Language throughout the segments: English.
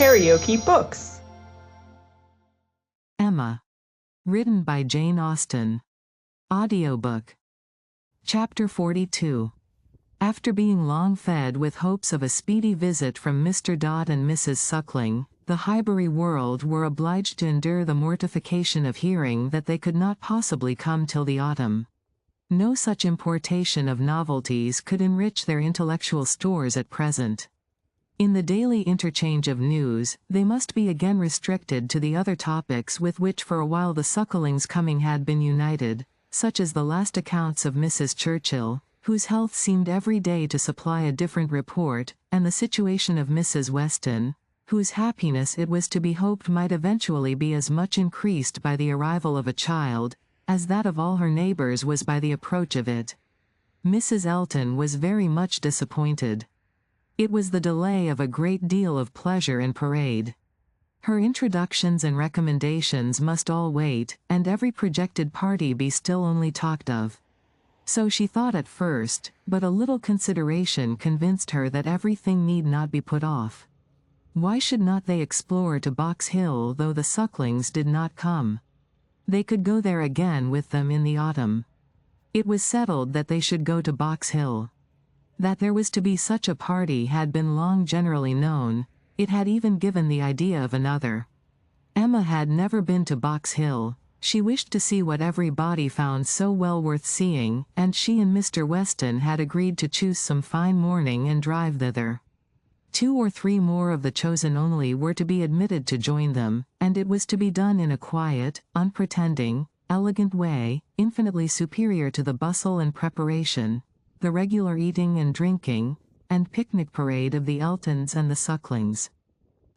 Karaoke Books. Emma. Written by Jane Austen. Audiobook. Chapter 42. After being long fed with hopes of a speedy visit from Mr. Dot and Mrs. Suckling, the Highbury world were obliged to endure the mortification of hearing that they could not possibly come till the autumn. No such importation of novelties could enrich their intellectual stores at present. In the daily interchange of news, they must be again restricted to the other topics with which for a while the Sucklings' coming had been united, such as the last accounts of Mrs. Churchill, whose health seemed every day to supply a different report, and the situation of Mrs. Weston, whose happiness it was to be hoped might eventually be as much increased by the arrival of a child, as that of all her neighbors was by the approach of it. Mrs. Elton was very much disappointed. It was the delay of a great deal of pleasure and parade. Her introductions and recommendations must all wait, and every projected party be still only talked of. So she thought at first, but a little consideration convinced her that everything need not be put off. Why should not they explore to Box Hill though the Sucklings did not come? They could go there again with them in the autumn. It was settled that they should go to Box Hill. That there was to be such a party had been long generally known. It had even given the idea of another. Emma had never been to Box Hill. She wished to see what everybody found so well worth seeing, and she and Mr. Weston had agreed to choose some fine morning and drive thither. 2 or 3 more of the chosen only were to be admitted to join them, and it was to be done in a quiet, unpretending, elegant way, infinitely superior to the bustle and preparation, the regular eating and drinking, and picnic parade of the Eltons and the Sucklings.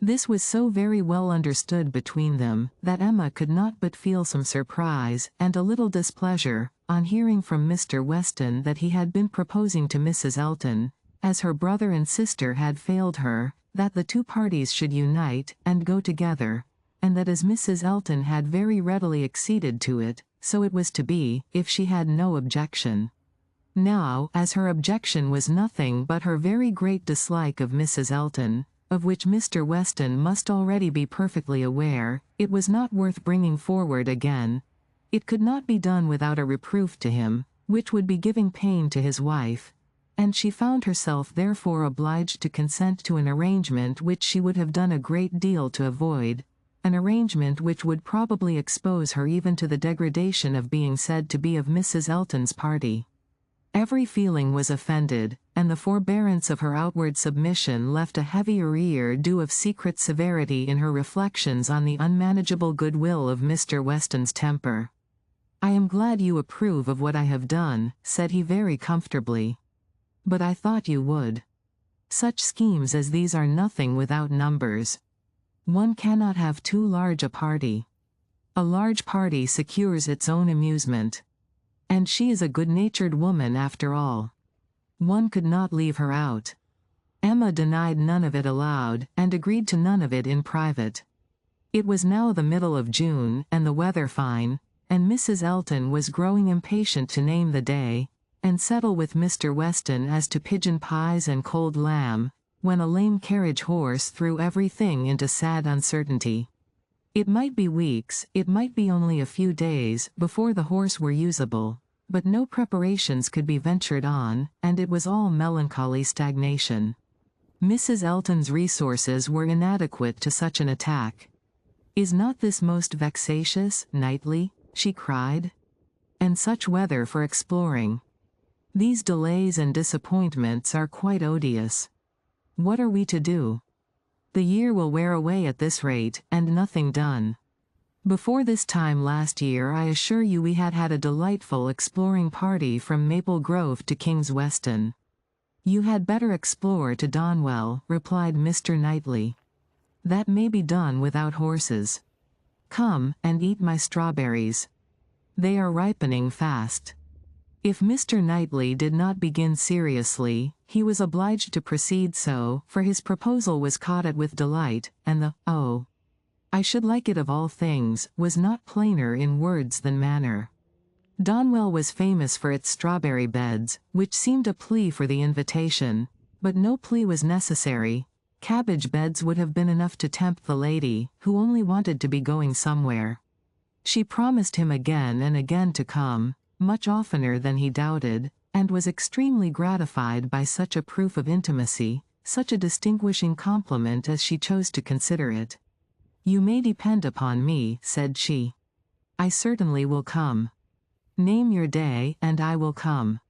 This was so very well understood between them, that Emma could not but feel some surprise, and a little displeasure, on hearing from Mr. Weston that he had been proposing to Mrs. Elton, as her brother and sister had failed her, that the 2 parties should unite, and go together, and that as Mrs. Elton had very readily acceded to it, so it was to be, if she had no objection. Now, as her objection was nothing but her very great dislike of Mrs. Elton, of which Mr. Weston must already be perfectly aware, it was not worth bringing forward again. It could not be done without a reproof to him, which would be giving pain to his wife, and she found herself therefore obliged to consent to an arrangement which she would have done a great deal to avoid, an arrangement which would probably expose her even to the degradation of being said to be of Mrs. Elton's party. Every feeling was offended, and the forbearance of her outward submission left a heavy arrear due of secret severity in her reflections on the unmanageable goodwill of Mr. Weston's temper. "I am glad you approve of what I have done," said he very comfortably. "But I thought you would. Such schemes as these are nothing without numbers. One cannot have too large a party. A large party secures its own amusement. And she is a good-natured woman after all. One could not leave her out." Emma denied none of it aloud, and agreed to none of it in private. It was now the middle of June, and the weather fine, and Mrs. Elton was growing impatient to name the day, and settle with Mr. Weston as to pigeon pies and cold lamb, when a lame carriage horse threw everything into sad uncertainty. It might be weeks, it might be only a few days, before the horse were usable, but no preparations could be ventured on, and it was all melancholy stagnation. Mrs. Elton's resources were inadequate to such an attack. "Is not this most vexatious, Knightley?" she cried. "And such weather for exploring. These delays and disappointments are quite odious. What are we to do? The year will wear away at this rate, and nothing done. Before this time last year I assure you we had had a delightful exploring party from Maple Grove to King's Weston." "You had better explore to Donwell," replied Mr. Knightley. "That may be done without horses. Come, and eat my strawberries. They are ripening fast." If Mr. Knightley did not begin seriously, he was obliged to proceed so, for his proposal was caught at with delight, and the "Oh, I should like it of all things" was not plainer in words than manner. Donwell was famous for its strawberry beds, which seemed a plea for the invitation, but no plea was necessary. Cabbage beds would have been enough to tempt the lady, who only wanted to be going somewhere. She promised him again and again to come, much oftener than he doubted, and was extremely gratified by such a proof of intimacy, such a distinguishing compliment as she chose to consider it. "You may depend upon me," said she. "I certainly will come. Name your day, and I will come.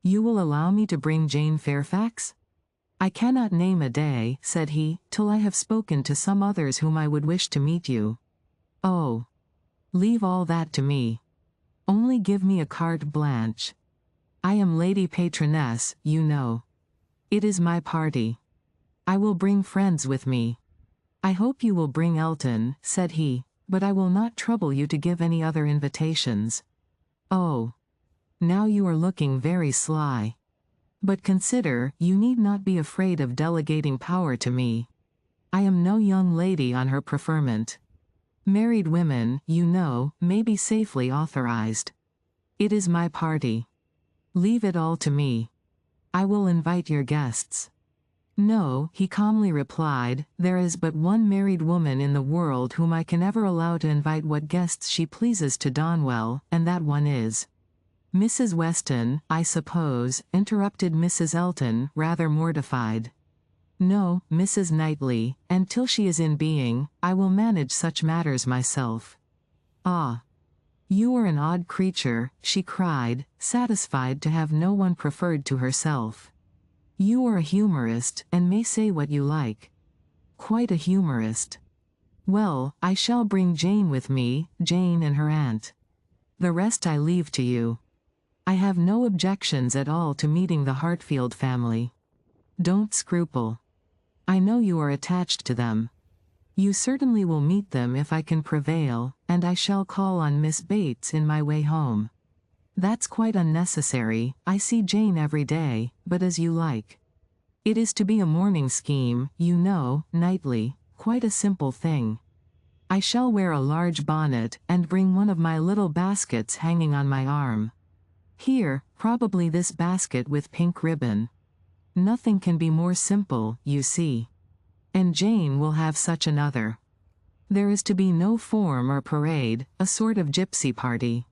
You will allow me to bring Jane Fairfax?" "I cannot name a day," said he, "till I have spoken to some others whom I would wish to meet you." "Oh. Leave all that to me. Only give me a carte blanche. I am Lady Patroness, you know. It is my party. I will bring friends with me." "I hope you will bring Elton," said he, "but I will not trouble you to give any other invitations." "Oh. Now you are looking very sly. But consider, you need not be afraid of delegating power to me. I am no young lady on her preferment. Married women, you know, may be safely authorized. It is my party. Leave it all to me. I will invite your guests." "No," he calmly replied, "there is but one married woman in the world whom I can ever allow to invite what guests she pleases to Donwell, and that one is—" "Mrs. Weston, I suppose," interrupted Mrs. Elton, rather mortified. "No, Mrs. Knightley, and till she is in being, I will manage such matters myself." "Ah. You are an odd creature," she cried, satisfied to have no one preferred to herself. "You are a humorist, and may say what you like." "Quite a humorist. Well, I shall bring Jane with me, Jane and her aunt. The rest I leave to you. I have no objections at all to meeting the Hartfield family. Don't scruple. I know you are attached to them. You certainly will meet them if I can prevail, and I shall call on Miss Bates in my way home." "That's quite unnecessary, I see Jane every day, but as you like. It is to be a morning scheme, you know, Knightley, quite a simple thing. I shall wear a large bonnet, and bring one of my little baskets hanging on my arm. Here, probably this basket with pink ribbon. Nothing can be more simple, you see. And Jane will have such another. There is to be no form or parade, a sort of gypsy party.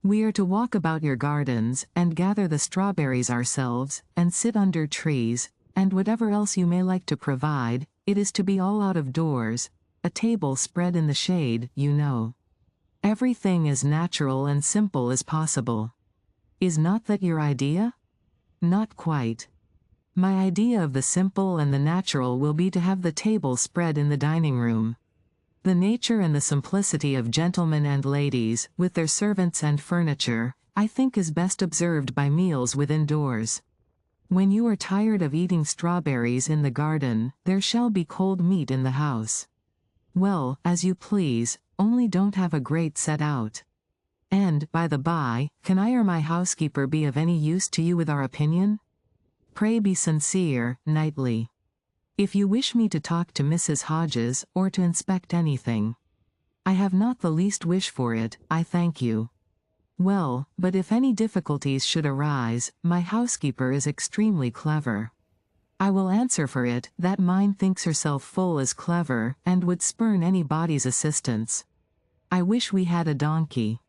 We are to walk about your gardens, and gather the strawberries ourselves, and sit under trees, and whatever else you may like to provide, it is to be all out of doors, a table spread in the shade, you know. Everything as natural and simple as possible. Is not that your idea?" "Not quite. My idea of the simple and the natural will be to have the table spread in the dining room. The nature and the simplicity of gentlemen and ladies, with their servants and furniture, I think is best observed by meals within doors. When you are tired of eating strawberries in the garden, there shall be cold meat in the house. Well, as you please, only don't have a grate set out. And, by the by, can I or my housekeeper be of any use to you with our opinion? Pray be sincere, Knightley. If you wish me to talk to Mrs. Hodges, or to inspect anything, I have not the least wish for it, I thank you. Well, but if any difficulties should arise, my housekeeper is extremely clever. I will answer for it, that mine thinks herself full as clever, and would spurn anybody's assistance. I wish we had a donkey.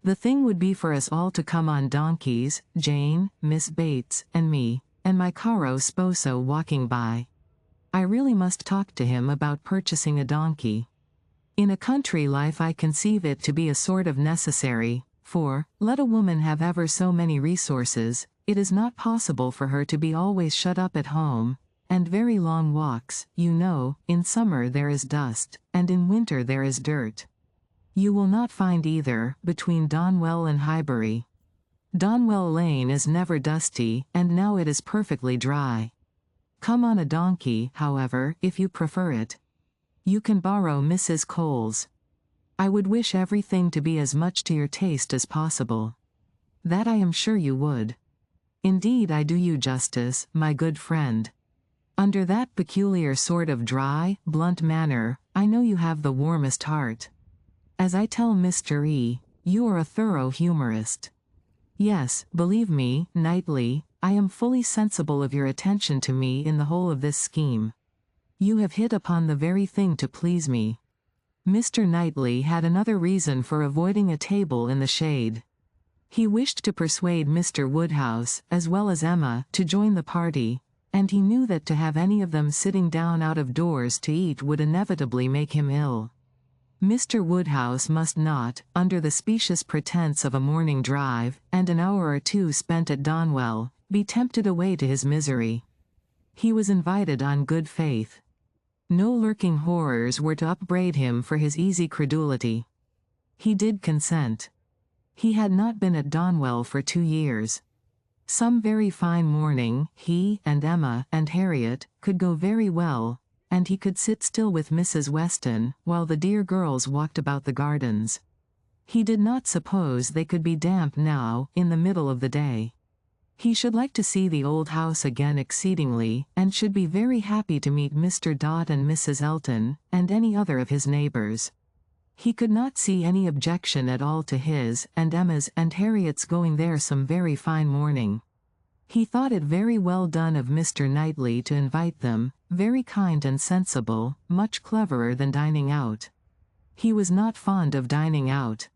The thing would be for us all to come on donkeys, Jane, Miss Bates, and me, and my caro sposo walking by. I really must talk to him about purchasing a donkey. In a country life I conceive it to be a sort of necessary, for, let a woman have ever so many resources, it is not possible for her to be always shut up at home, and very long walks, you know, in summer there is dust, and in winter there is dirt. You will not find either, between Donwell and Highbury. Donwell Lane is never dusty, and now it is perfectly dry. Come on a donkey, however, if you prefer it. You can borrow Mrs. Cole's. I would wish everything to be as much to your taste as possible. That I am sure you would. Indeed I do you justice, my good friend. Under that peculiar sort of dry, blunt manner, I know you have the warmest heart. As I tell Mr. E., you are a thorough humorist. Yes, believe me, Knightley, I am fully sensible of your attention to me in the whole of this scheme. You have hit upon the very thing to please me." Mr. Knightley had another reason for avoiding a table in the shade. He wished to persuade Mr. Woodhouse, as well as Emma, to join the party, and he knew that to have any of them sitting down out of doors to eat would inevitably make him ill. Mr. Woodhouse must not, under the specious pretense of a morning drive, and an hour or two spent at Donwell, be tempted away to his misery. He was invited on good faith. No lurking horrors were to upbraid him for his easy credulity. He did consent. He had not been at Donwell for 2 years. Some very fine morning, he, and Emma, and Harriet, could go very well, and he could sit still with Mrs. Weston, while the dear girls walked about the gardens. He did not suppose they could be damp now, in the middle of the day. He should like to see the old house again exceedingly, and should be very happy to meet Mr. Dot and Mrs. Elton, and any other of his neighbors. He could not see any objection at all to his, and Emma's, and Harriet's going there some very fine morning. He thought it very well done of Mr. Knightley to invite them, very kind and sensible, much cleverer than dining out. He was not fond of dining out.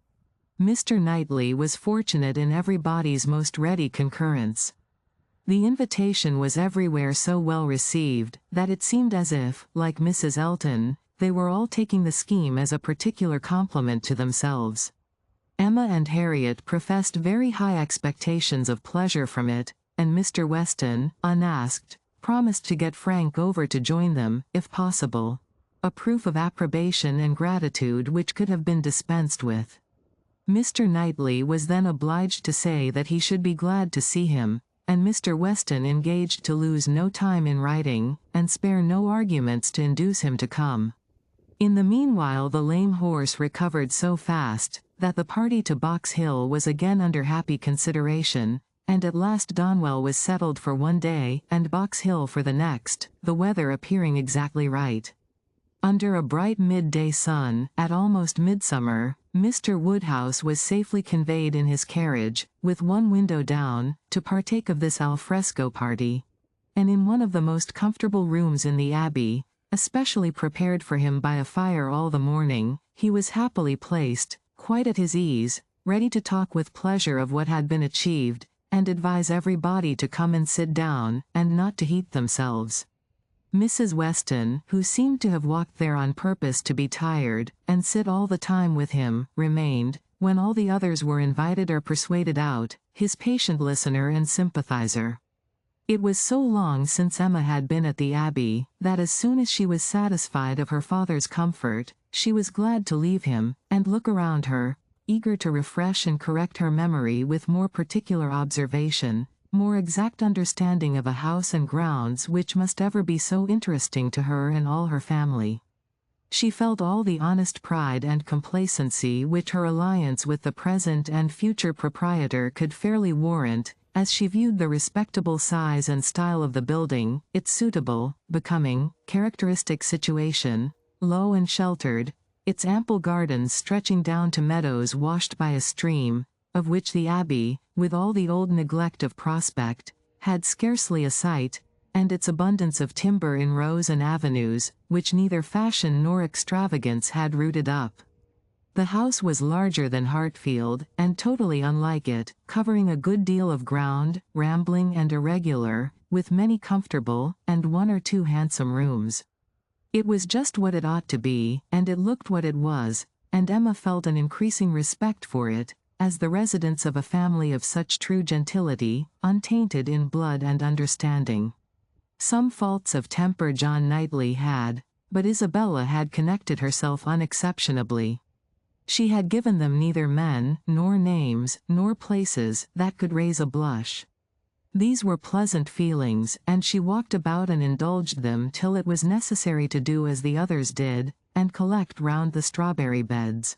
Mr. Knightley was fortunate in everybody's most ready concurrence. The invitation was everywhere so well received, that it seemed as if, like Mrs. Elton, they were all taking the scheme as a particular compliment to themselves. Emma and Harriet professed very high expectations of pleasure from it, and Mr. Weston, unasked, promised to get Frank over to join them, if possible, a proof of approbation and gratitude which could have been dispensed with. Mr. Knightley was then obliged to say that he should be glad to see him, and Mr. Weston engaged to lose no time in writing, and spare no arguments to induce him to come. In the meanwhile the lame horse recovered so fast, that the party to Box Hill was again under happy consideration, and at last Donwell was settled for 1 day, and Box Hill for the next, the weather appearing exactly right. Under a bright midday sun, at almost midsummer, Mr. Woodhouse was safely conveyed in his carriage, with one window down, to partake of this al fresco party, and in one of the most comfortable rooms in the Abbey, especially prepared for him by a fire all the morning, he was happily placed, quite at his ease, ready to talk with pleasure of what had been achieved, and advise everybody to come and sit down, and not to heat themselves. Mrs. Weston, who seemed to have walked there on purpose to be tired, and sit all the time with him, remained, when all the others were invited or persuaded out, his patient listener and sympathizer. It was so long since Emma had been at the Abbey, that as soon as she was satisfied of her father's comfort, she was glad to leave him, and look around her, eager to refresh and correct her memory with more particular observation, more exact understanding of a house and grounds which must ever be so interesting to her and all her family. She felt all the honest pride and complacency which her alliance with the present and future proprietor could fairly warrant, as she viewed the respectable size and style of the building, its suitable, becoming, characteristic situation, low and sheltered, its ample gardens stretching down to meadows washed by a stream, of which the Abbey, with all the old neglect of prospect, had scarcely a sight, and its abundance of timber in rows and avenues, which neither fashion nor extravagance had rooted up. The house was larger than Hartfield, and totally unlike it, covering a good deal of ground, rambling and irregular, with many comfortable, and 1 or 2 handsome rooms. It was just what it ought to be, and it looked what it was, and Emma felt an increasing respect for it, as the residence of a family of such true gentility, untainted in blood and understanding. Some faults of temper John Knightley had, but Isabella had connected herself unexceptionably. She had given them neither men, nor names, nor places, that could raise a blush. These were pleasant feelings, and she walked about and indulged them till it was necessary to do as the others did, and collect round the strawberry beds.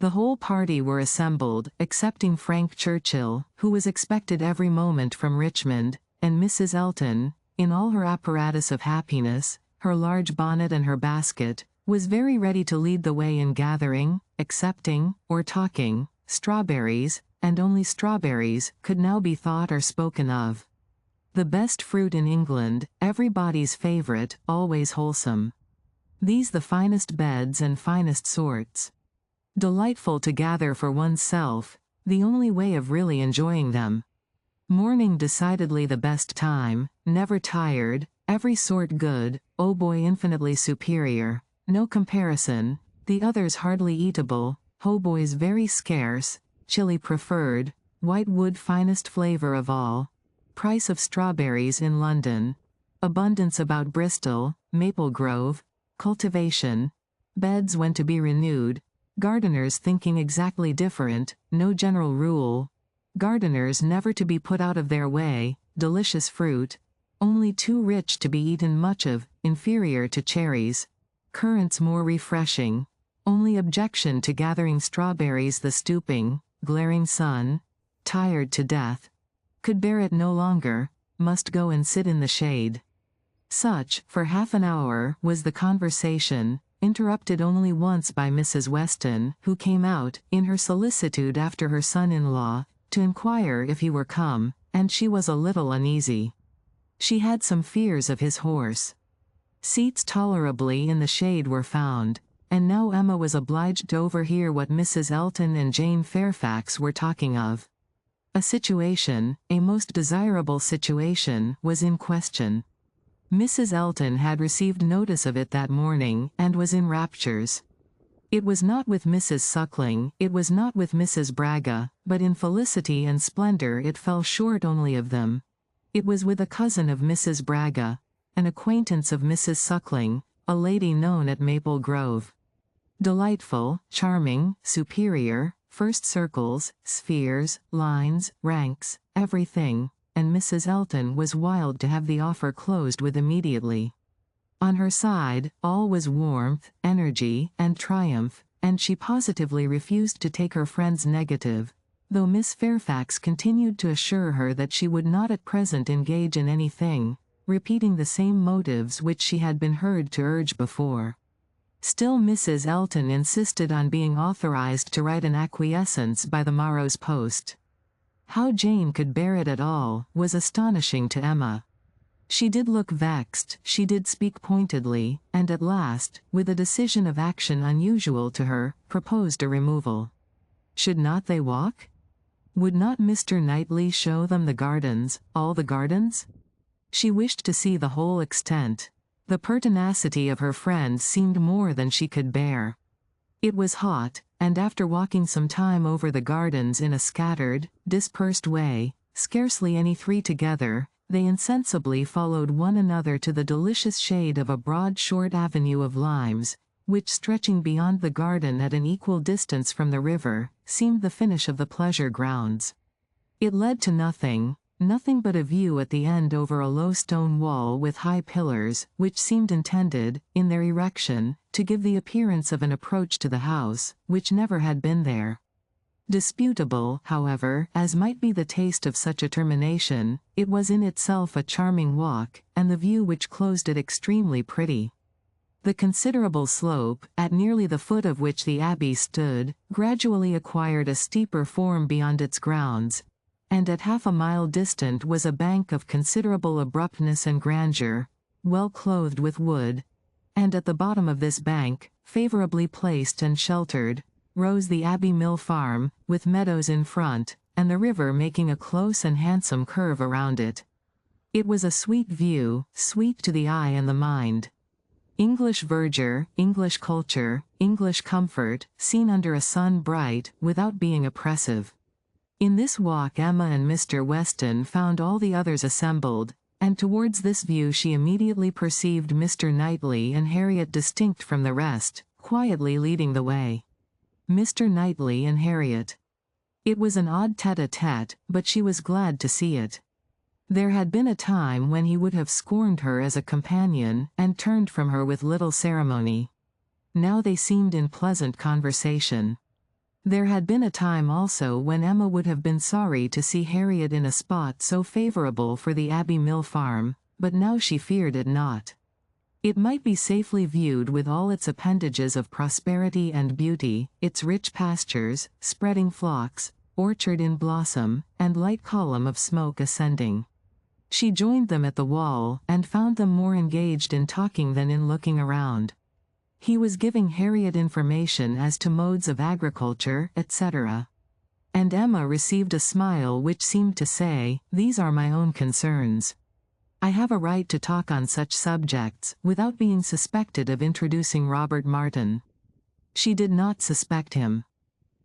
The whole party were assembled, excepting Frank Churchill, who was expected every moment from Richmond, and Mrs. Elton, in all her apparatus of happiness, her large bonnet and her basket, was very ready to lead the way in gathering, accepting, or talking. Strawberries, and only strawberries, could now be thought or spoken of. The best fruit in England, everybody's favourite, always wholesome. These the finest beds and finest sorts. Delightful to gather for oneself, the only way of really enjoying them. Morning decidedly the best time, never tired, every sort good, oh boy infinitely superior, no comparison, the others hardly eatable, ho boys very scarce, chili preferred, white wood finest flavour of all, price of strawberries in London, abundance about Bristol, Maple Grove, cultivation, beds when to be renewed, gardeners thinking exactly different, no general rule, gardeners never to be put out of their way, delicious fruit, only too rich to be eaten much of, inferior to cherries, currants more refreshing, only objection to gathering strawberries the stooping, glaring sun, tired to death, could bear it no longer, must go and sit in the shade. Such, for half an hour, was the conversation, interrupted only once by Mrs. Weston, who came out, in her solicitude after her son-in-law, to inquire if he were come, and she was a little uneasy. She had some fears of his horse. Seats tolerably in the shade were found, and now Emma was obliged to overhear what Mrs. Elton and Jane Fairfax were talking of. A situation, a most desirable situation, was in question. Mrs. Elton had received notice of it that morning, and was in raptures. It was not with Mrs. Suckling, it was not with Mrs. Braga, but in felicity and splendour it fell short only of them. It was with a cousin of Mrs. Braga, an acquaintance of Mrs. Suckling, a lady known at Maple Grove. Delightful, charming, superior, first circles, spheres, lines, ranks, everything, and Mrs. Elton was wild to have the offer closed with immediately. On her side, all was warmth, energy, and triumph, and she positively refused to take her friend's negative, though Miss Fairfax continued to assure her that she would not at present engage in anything, repeating the same motives which she had been heard to urge before. Still Mrs. Elton insisted on being authorized to write an acquiescence by the morrow's post. How Jane could bear it at all, was astonishing to Emma. She did look vexed, she did speak pointedly, and at last, with a decision of action unusual to her, proposed a removal. Should not they walk? Would not Mr. Knightley show them the gardens, all the gardens? She wished to see the whole extent. The pertinacity of her friend seemed more than she could bear. It was hot, and after walking some time over the gardens in a scattered, dispersed way, scarcely any three together, they insensibly followed one another to the delicious shade of a broad short avenue of limes, which stretching beyond the garden at an equal distance from the river, seemed the finish of the pleasure grounds. It led to nothing but a view at the end over a low stone wall with high pillars, which seemed intended, in their erection, to give the appearance of an approach to the house, which never had been there. Disputable, however, as might be the taste of such a termination, it was in itself a charming walk, and the view which closed it extremely pretty. The considerable slope, at nearly the foot of which the abbey stood, gradually acquired a steeper form beyond its grounds, and at half a mile distant was a bank of considerable abruptness and grandeur, well clothed with wood, and at the bottom of this bank, favourably placed and sheltered, rose the Abbey Mill Farm, with meadows in front, and the river making a close and handsome curve around it. It was a sweet view, sweet to the eye and the mind. English verdure, English culture, English comfort, seen under a sun bright, without being oppressive. In this walk Emma and Mr. Weston found all the others assembled, and towards this view she immediately perceived Mr. Knightley and Harriet distinct from the rest, quietly leading the way. Mr. Knightley and Harriet. It was an odd tête-à-tête, but she was glad to see it. There had been a time when he would have scorned her as a companion, and turned from her with little ceremony. Now they seemed in pleasant conversation. There had been a time also when Emma would have been sorry to see Harriet in a spot so favourable for the Abbey Mill Farm, but now she feared it not. It might be safely viewed with all its appendages of prosperity and beauty, its rich pastures, spreading flocks, orchard in blossom, and light column of smoke ascending. She joined them at the wall, and found them more engaged in talking than in looking around. He was giving Harriet information as to modes of agriculture, etc. And Emma received a smile which seemed to say, "These are my own concerns. I have a right to talk on such subjects, without being suspected of introducing Robert Martin." She did not suspect him.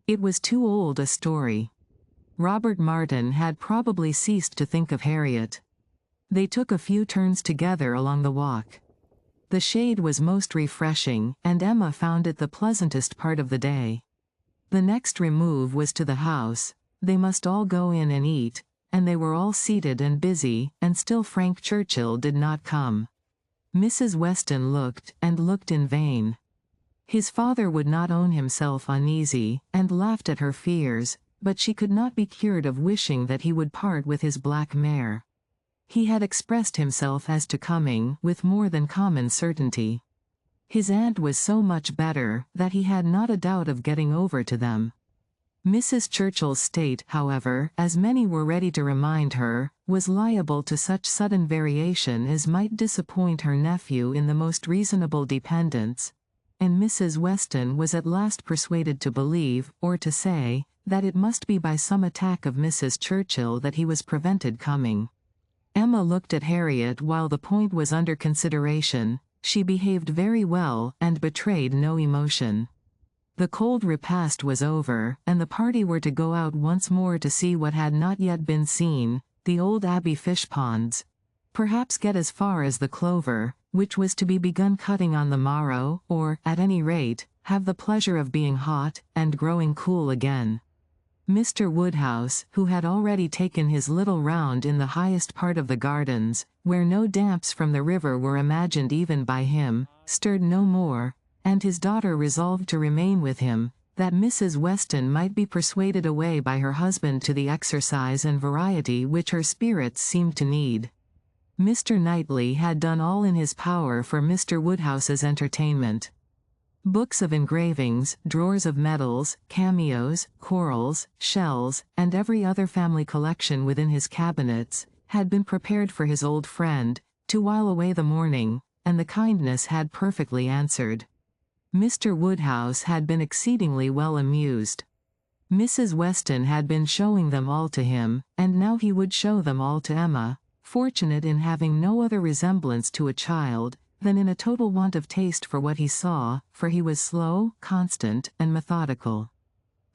It was too old a story. Robert Martin had probably ceased to think of Harriet. They took a few turns together along the walk. The shade was most refreshing, and Emma found it the pleasantest part of the day. The next remove was to the house. They must all go in and eat, and they were all seated and busy, and still Frank Churchill did not come. Mrs. Weston looked, and looked in vain. His father would not own himself uneasy, and laughed at her fears, but she could not be cured of wishing that he would part with his black mare. He had expressed himself as to coming, with more than common certainty. His aunt was so much better, that he had not a doubt of getting over to them. Mrs. Churchill's state, however, as many were ready to remind her, was liable to such sudden variation as might disappoint her nephew in the most reasonable dependence, and Mrs. Weston was at last persuaded to believe, or to say, that it must be by some attack of Mrs. Churchill that he was prevented coming. Emma looked at Harriet while the point was under consideration. She behaved very well, and betrayed no emotion. The cold repast was over, and the party were to go out once more to see what had not yet been seen, the old Abbey fish ponds. Perhaps get as far as the clover, which was to be begun cutting on the morrow, or, at any rate, have the pleasure of being hot, and growing cool again. Mr. Woodhouse, who had already taken his little round in the highest part of the gardens, where no damps from the river were imagined even by him, stirred no more, and his daughter resolved to remain with him, that Mrs. Weston might be persuaded away by her husband to the exercise and variety which her spirits seemed to need. Mr. Knightley had done all in his power for Mr. Woodhouse's entertainment. Books of engravings, drawers of medals, cameos, corals, shells, and every other family collection within his cabinets, had been prepared for his old friend, to while away the morning, and the kindness had perfectly answered. Mr. Woodhouse had been exceedingly well amused. Mrs. Weston had been showing them all to him, and now he would show them all to Emma, fortunate in having no other resemblance to a child, than in a total want of taste for what he saw, for he was slow, constant, and methodical.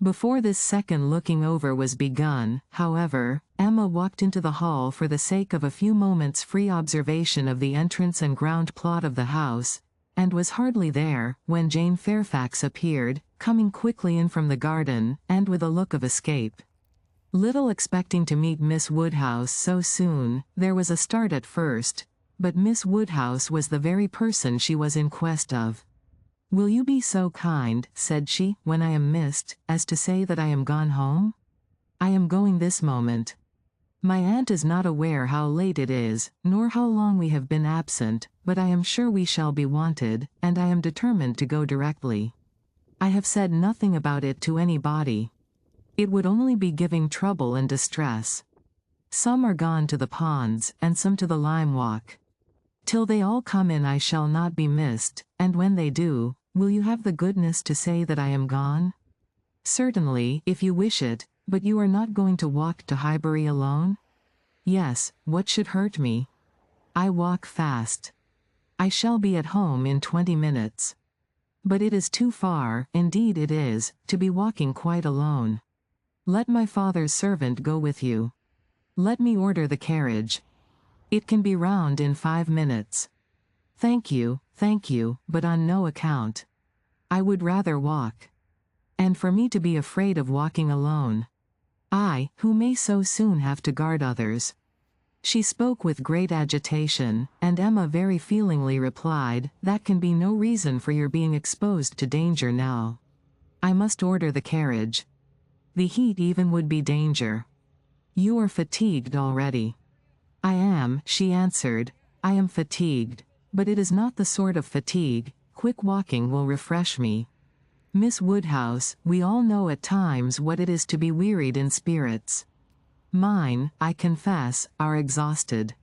Before this second looking over was begun, however, Emma walked into the hall for the sake of a few moments' free observation of the entrance and ground plot of the house, and was hardly there, when Jane Fairfax appeared, coming quickly in from the garden, and with a look of escape. Little expecting to meet Miss Woodhouse so soon, there was a start at first, but Miss Woodhouse was the very person she was in quest of. "Will you be so kind," said she, "when I am missed, as to say that I am gone home? I am going this moment. My aunt is not aware how late it is, nor how long we have been absent, but I am sure we shall be wanted, and I am determined to go directly. I have said nothing about it to anybody. It would only be giving trouble and distress. Some are gone to the ponds, and some to the lime walk. Till they all come in I shall not be missed, and when they do, will you have the goodness to say that I am gone? Certainly, if you wish it, but you are not going to walk to Highbury alone? Yes, what should hurt me? I walk fast. I shall be at home in 20 minutes. But it is too far, indeed it is, to be walking quite alone. Let my father's servant go with you. Let me order the carriage. It can be round in 5 minutes. Thank you, but on no account. I would rather walk. And for me to be afraid of walking alone. I, who may so soon have to guard others." She spoke with great agitation, and Emma very feelingly replied, "That can be no reason for your being exposed to danger now. I must order the carriage. The heat even would be danger. You are fatigued already." "I am," she answered, "I am fatigued, but it is not the sort of fatigue. Quick walking will refresh me. Miss Woodhouse, we all know at times what it is to be wearied in spirits. Mine, I confess, are exhausted.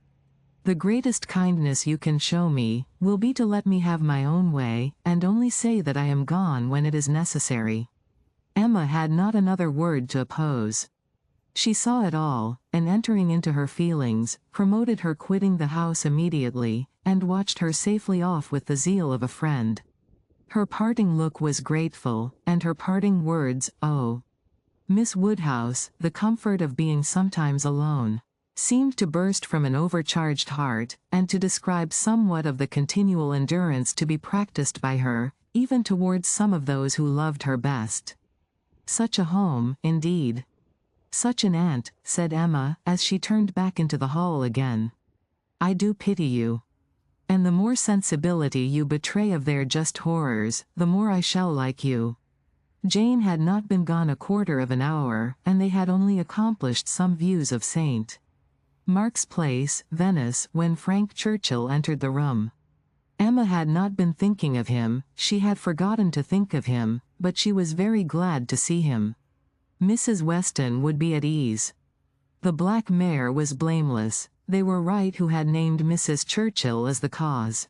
The greatest kindness you can show me will be to let me have my own way, and only say that I am gone when it is necessary." Emma had not another word to oppose. She saw it all, and entering into her feelings, promoted her quitting the house immediately, and watched her safely off with the zeal of a friend. Her parting look was grateful, and her parting words, "Oh, Miss Woodhouse, the comfort of being sometimes alone," seemed to burst from an overcharged heart, and to describe somewhat of the continual endurance to be practiced by her, even towards some of those who loved her best. Such a home, indeed. "Such an aunt," said Emma, as she turned back into the hall again. "I do pity you. And the more sensibility you betray of their just horrors, the more I shall like you." Jane had not been gone a quarter of an hour, and they had only accomplished some views of St. Mark's Place, Venice, when Frank Churchill entered the room. Emma had not been thinking of him, she had forgotten to think of him, but she was very glad to see him. Mrs. Weston would be at ease. The black mare was blameless. They were right who had named Mrs. Churchill as the cause.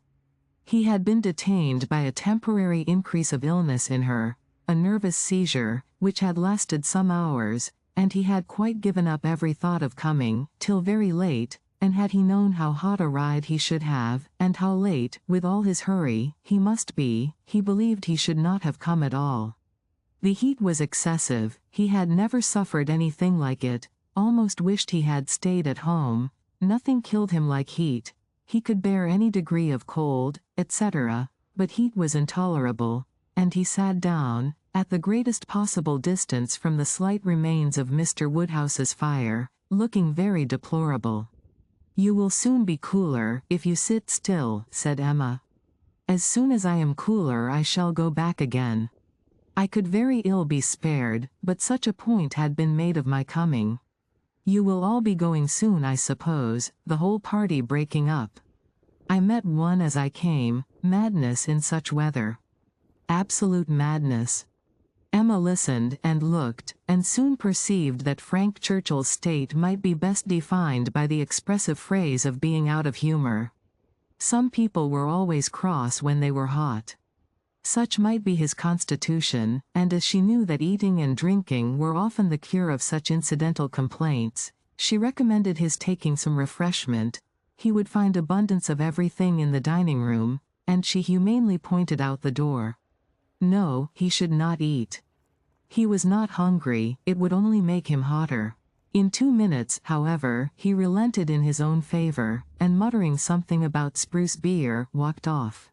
He had been detained by a temporary increase of illness in her, a nervous seizure, which had lasted some hours, and he had quite given up every thought of coming, till very late, and had he known how hot a ride he should have, and how late, with all his hurry, he must be, he believed he should not have come at all. The heat was excessive, he had never suffered anything like it, almost wished he had stayed at home. Nothing killed him like heat. He could bear any degree of cold, etc., but heat was intolerable, and he sat down, at the greatest possible distance from the slight remains of Mr. Woodhouse's fire, looking very deplorable. "You will soon be cooler, if you sit still," said Emma. "As soon as I am cooler I shall go back again. I could very ill be spared, but such a point had been made of my coming. You will all be going soon, I suppose, the whole party breaking up. I met one as I came, madness in such weather. Absolute madness." Emma listened and looked, and soon perceived that Frank Churchill's state might be best defined by the expressive phrase of being out of humor. Some people were always cross when they were hot. Such might be his constitution, and as she knew that eating and drinking were often the cure of such incidental complaints, she recommended his taking some refreshment. He would find abundance of everything in the dining room, and she humanely pointed out the door. No, he should not eat. He was not hungry, it would only make him hotter. In 2 minutes, however, he relented in his own favor, and muttering something about spruce beer, walked off.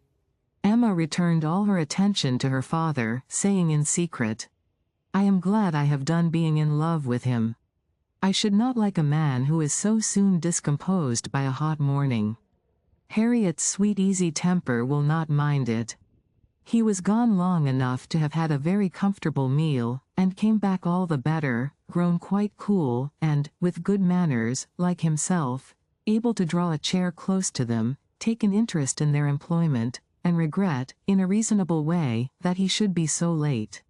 Emma returned all her attention to her father, saying in secret, "I am glad I have done being in love with him. I should not like a man who is so soon discomposed by a hot morning. Harriet's sweet easy temper will not mind it." He was gone long enough to have had a very comfortable meal, and came back all the better, grown quite cool, and, with good manners, like himself, able to draw a chair close to them, take an interest in their employment, and regret, in a reasonable way, that he should be so late.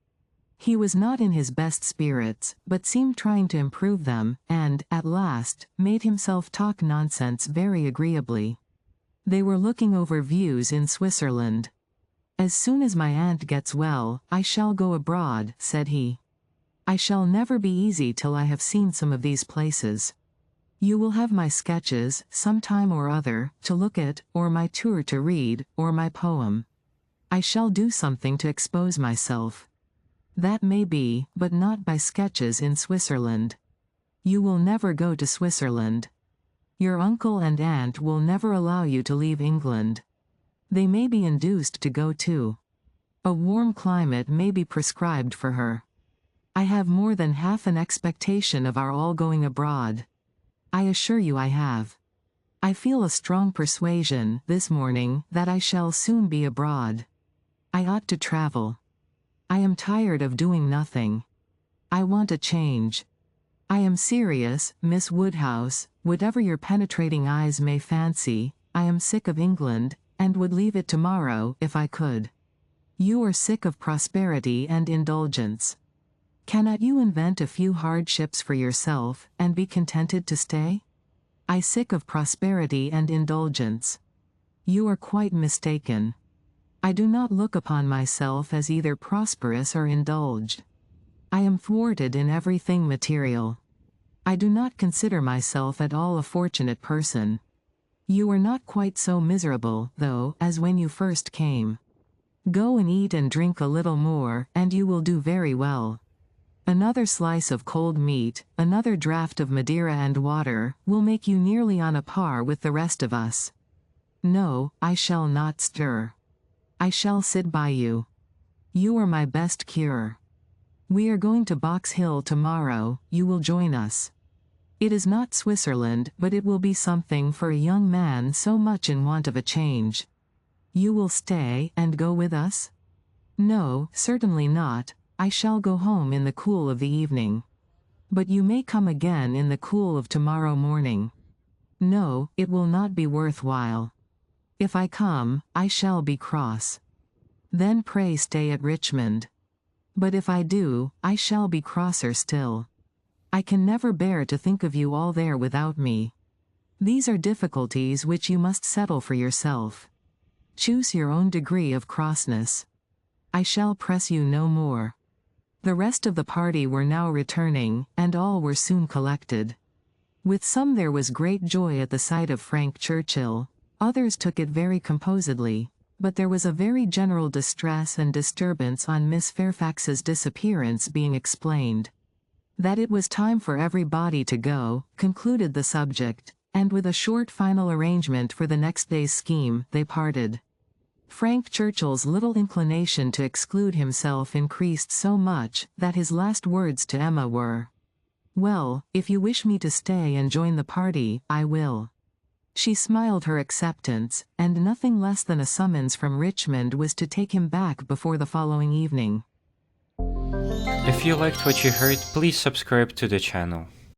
He was not in his best spirits, but seemed trying to improve them, and, at last, made himself talk nonsense very agreeably. They were looking over views in Switzerland. "As soon as my aunt gets well, I shall go abroad," said he. "I shall never be easy till I have seen some of these places. You will have my sketches, some time or other, to look at, or my tour to read, or my poem. I shall do something to expose myself. That may be, but not by sketches in Switzerland. You will never go to Switzerland. Your uncle and aunt will never allow you to leave England. They may be induced to go too. A warm climate may be prescribed for her. I have more than half an expectation of our all going abroad. I assure you I have. I feel a strong persuasion, this morning, that I shall soon be abroad. I ought to travel. I am tired of doing nothing. I want a change. I am serious, Miss Woodhouse, whatever your penetrating eyes may fancy, I am sick of England, and would leave it tomorrow, if I could. You are sick of prosperity and indulgence. Cannot you invent a few hardships for yourself, and be contented to stay? I sick of prosperity and indulgence. You are quite mistaken. I do not look upon myself as either prosperous or indulged. I am thwarted in everything material. I do not consider myself at all a fortunate person. You are not quite so miserable, though, as when you first came. Go and eat and drink a little more, and you will do very well. Another slice of cold meat, another draught of Madeira and water, will make you nearly on a par with the rest of us. No, I shall not stir. I shall sit by you. You are my best cure. We are going to Box Hill tomorrow, you will join us. It is not Switzerland, but it will be something for a young man so much in want of a change. You will stay and go with us? No, certainly not. I shall go home in the cool of the evening. But you may come again in the cool of tomorrow morning. No, it will not be worthwhile. If I come, I shall be cross. Then pray stay at Richmond. But if I do, I shall be crosser still. I can never bear to think of you all there without me. These are difficulties which you must settle for yourself. Choose your own degree of crossness. I shall press you no more. The rest of the party were now returning, and all were soon collected. With some there was great joy at the sight of Frank Churchill, others took it very composedly, but there was a very general distress and disturbance on Miss Fairfax's disappearance being explained. That it was time for everybody to go, concluded the subject, and with a short final arrangement for the next day's scheme, they parted. Frank Churchill's little inclination to exclude himself increased so much, that his last words to Emma were, "Well, if you wish me to stay and join the party, I will." She smiled her acceptance, and nothing less than a summons from Richmond was to take him back before the following evening. If you liked what you heard, please subscribe to the channel.